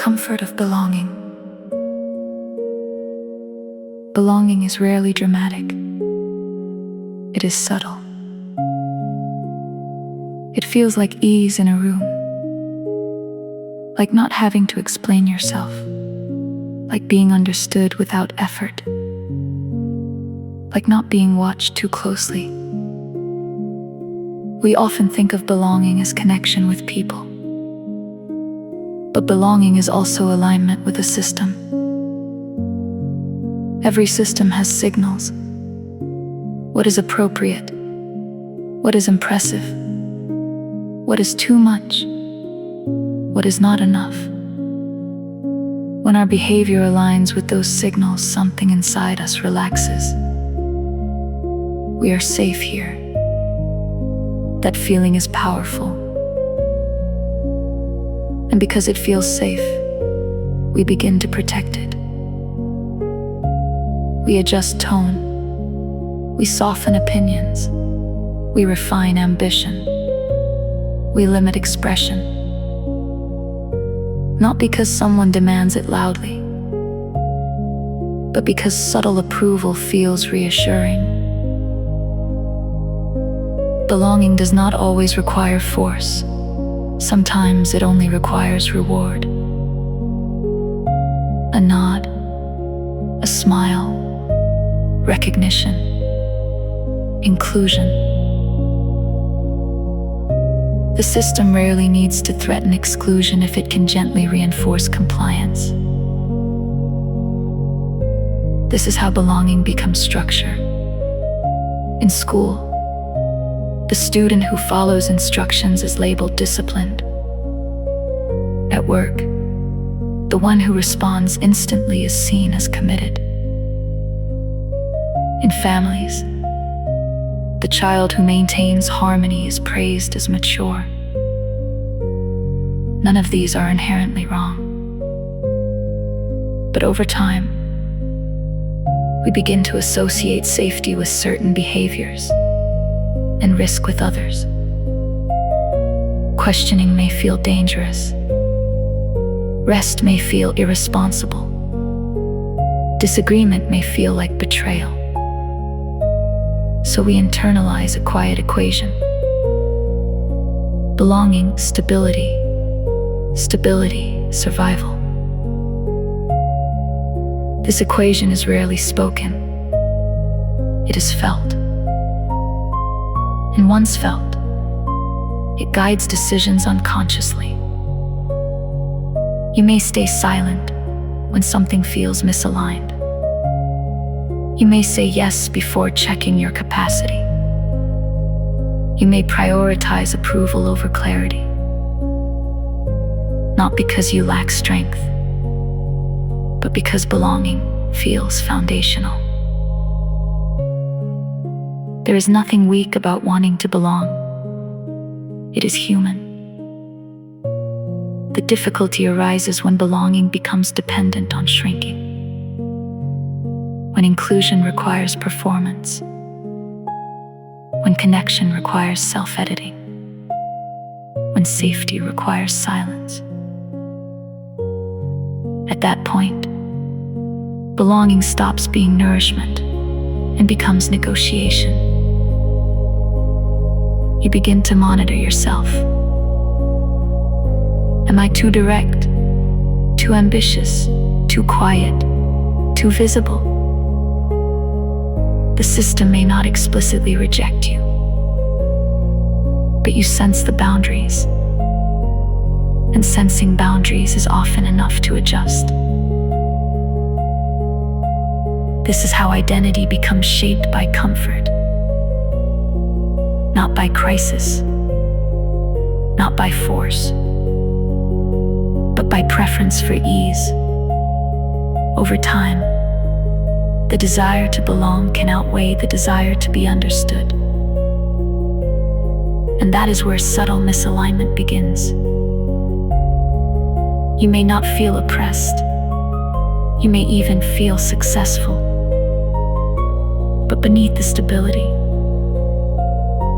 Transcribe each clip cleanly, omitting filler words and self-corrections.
comfort of belonging. Belonging is rarely dramatic. It is subtle. It feels like ease in a room, like not having to explain yourself, like being understood without effort, like not being watched too closely. We often think of belonging as connection with people, but belonging is also alignment with a system. Every system has signals. What is appropriate? What is impressive? What is too much? What is not enough? When our behavior aligns with those signals, something inside us relaxes. We are safe here. That feeling is powerful. And because it feels safe, we begin to protect it. We adjust tone. We soften opinions. We refine ambition. We limit expression. Not because someone demands it loudly, but because subtle approval feels reassuring. Belonging does not always require force. Sometimes it only requires reward. A nod, a smile, recognition, inclusion. The system rarely needs to threaten exclusion if it can gently reinforce compliance. This is how belonging becomes structure. In school, the student who follows instructions is labeled disciplined. At work, the one who responds instantly is seen as committed. In families, the child who maintains harmony is praised as mature. None of these are inherently wrong. But over time, we begin to associate safety with certain behaviors and risk with others. Questioning may feel dangerous. Rest may feel irresponsible. Disagreement may feel like betrayal. So we internalize a quiet equation. Belonging, stability. Stability, survival. This equation is rarely spoken. It is felt. And once felt, it guides decisions unconsciously. You may stay silent when something feels misaligned. You may say yes before checking your capacity. You may prioritize approval over clarity. Not because you lack strength, but because belonging feels foundational. There is nothing weak about wanting to belong. It is human. The difficulty arises when belonging becomes dependent on shrinking. When inclusion requires performance. When connection requires self-editing. When safety requires silence. At that point, belonging stops being nourishment and becomes negotiation. You begin to monitor yourself. Am I too direct, too ambitious, too quiet, too visible? The system may not explicitly reject you, but you sense the boundaries, and sensing boundaries is often enough to adjust. This is how identity becomes shaped by comfort. Not by crisis, not by force, but by preference for ease. Over time, the desire to belong can outweigh the desire to be understood. And that is where subtle misalignment begins. You may not feel oppressed. You may even feel successful. But beneath the stability,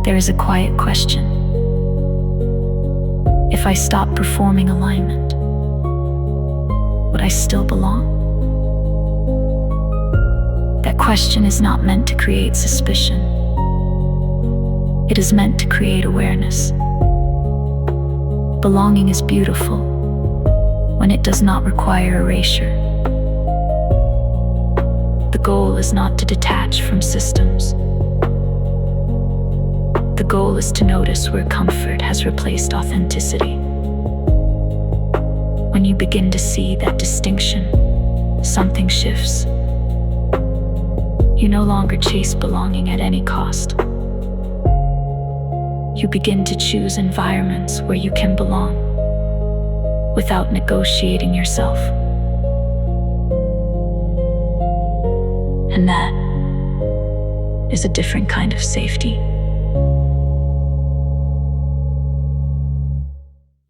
there is a quiet question. If I stop performing alignment, still belong? That question is not meant to create suspicion. It is meant to create awareness. Belonging is beautiful when it does not require erasure. The goal is not to detach from systems. The goal is to notice where comfort has replaced authenticity. When you begin to see that distinction, something shifts. You no longer chase belonging at any cost. You begin to choose environments where you can belong without negotiating yourself. And that is a different kind of safety.